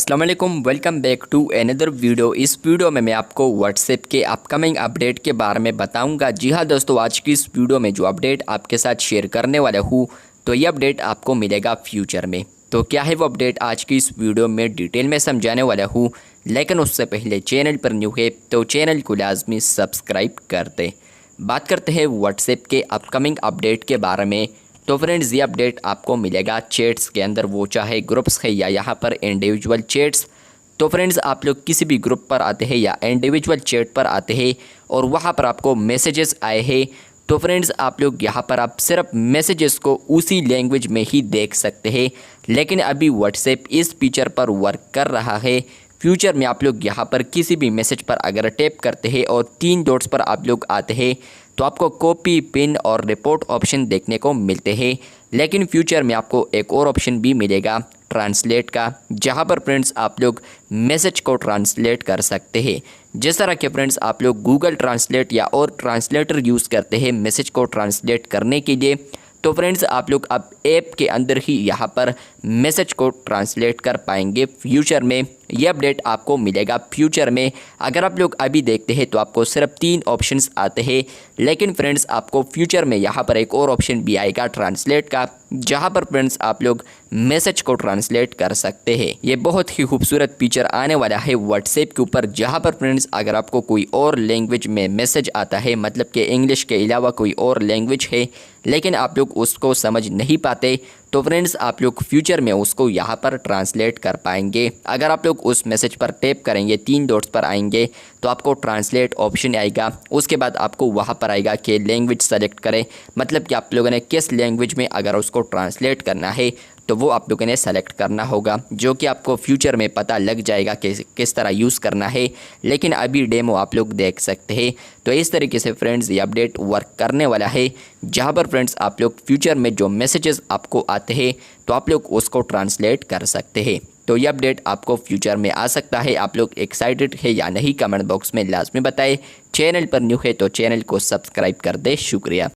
अस्सलाम वालेकुम, welcome back to another video. इस वीडियो में मैं आपको व्हाट्सएप के अपकमिंग अपडेट के बारे में बताऊंगा। जी हाँ दोस्तों, आज की इस वीडियो में जो अपडेट आपके साथ शेयर करने वाला हूँ तो ये अपडेट आपको मिलेगा फ्यूचर में। तो क्या है वो अपडेट, आज की इस वीडियो में डिटेल में समझाने वाला हूँ। लेकिन उससे पहले चैनल पर न्यू है तो चैनल को लाजमी सब्सक्राइब कर दें। बात करते हैं व्हाट्सएप के अपकमिंग अपडेट के बारे में। तो फ्रेंड्स, ये अपडेट आपको मिलेगा चैट्स के अंदर, वो चाहे ग्रुप्स है या यहाँ पर इंडिविजुअल चैट्स। तो फ्रेंड्स, आप लोग किसी भी ग्रुप पर आते हैं या इंडिविजुअल चैट पर आते हैं और वहाँ पर आपको मैसेजेस आए हैं, तो फ्रेंड्स आप लोग यहाँ पर आप सिर्फ मैसेजेस को उसी लैंग्वेज में ही देख सकते हैं। लेकिन अभी व्हाट्सएप इस फीचर पर वर्क कर रहा है। फ्यूचर में आप लोग यहाँ पर किसी भी मैसेज पर अगर टैप करते हैं और 3 डॉट्स पर आप लोग आते हैं तो आपको कॉपी, पिन और रिपोर्ट ऑप्शन देखने को मिलते हैं। लेकिन फ्यूचर में आपको एक और ऑप्शन भी मिलेगा ट्रांसलेट का, जहाँ पर फ्रेंड्स आप लोग मैसेज को ट्रांसलेट कर सकते हैं। जिस तरह के फ्रेंड्स आप लोग गूगल ट्रांसलेट या और ट्रांसलेटर यूज़ करते हैं मैसेज को ट्रांसलेट करने के लिए, तो फ्रेंड्स आप लोग अब ऐप के अंदर ही यहाँ पर मैसेज को ट्रांसलेट कर पाएंगे फ्यूचर में। ये अपडेट आपको मिलेगा फ्यूचर में। अगर आप लोग अभी देखते हैं तो आपको सिर्फ 3 ऑप्शंस आते हैं, लेकिन फ्रेंड्स आपको फ्यूचर में यहाँ पर एक और ऑप्शन भी आएगा ट्रांसलेट का, जहाँ पर फ्रेंड्स आप लोग मैसेज को ट्रांसलेट कर सकते हैं। ये बहुत ही खूबसूरत फीचर आने वाला है व्हाट्सएप के ऊपर, जहाँ पर फ्रेंड्स अगर आपको कोई और लैंग्वेज में मैसेज आता है, मतलब कि इंग्लिश के अलावा कोई और लैंग्वेज है, लेकिन आप लोग उसको समझ नहीं पाते, तो फ्रेंड्स आप लोग फ्यूचर में उसको यहाँ पर ट्रांसलेट कर पाएंगे। अगर आप लोग उस मैसेज पर टैप करेंगे, 3 डॉट्स पर आएंगे तो आपको ट्रांसलेट ऑप्शन आएगा। उसके बाद आपको वहाँ पर आएगा कि लैंग्वेज सेलेक्ट करें, मतलब कि आप लोगों ने किस लैंग्वेज में अगर उसको ट्रांसलेट करना है तो वो आप लोगों ने सेलेक्ट करना होगा, जो कि आपको फ्यूचर में पता लग जाएगा कि किस तरह यूज़ करना है। लेकिन अभी डेमो आप लोग देख सकते हैं। तो इस तरीके से फ्रेंड्स ये अपडेट वर्क करने वाला है, जहाँ पर फ्रेंड्स आप लोग फ्यूचर में जो मैसेजेस आपको आते हैं तो आप लोग उसको ट्रांसलेट कर सकते हैं। तो ये अपडेट आपको फ्यूचर में आ सकता है। आप लोग एक्साइटेड है या नहीं, कमेंट बॉक्स में लाजमी बताएं। चैनल पर न्यू है तो चैनल को सब्सक्राइब कर दे। शुक्रिया।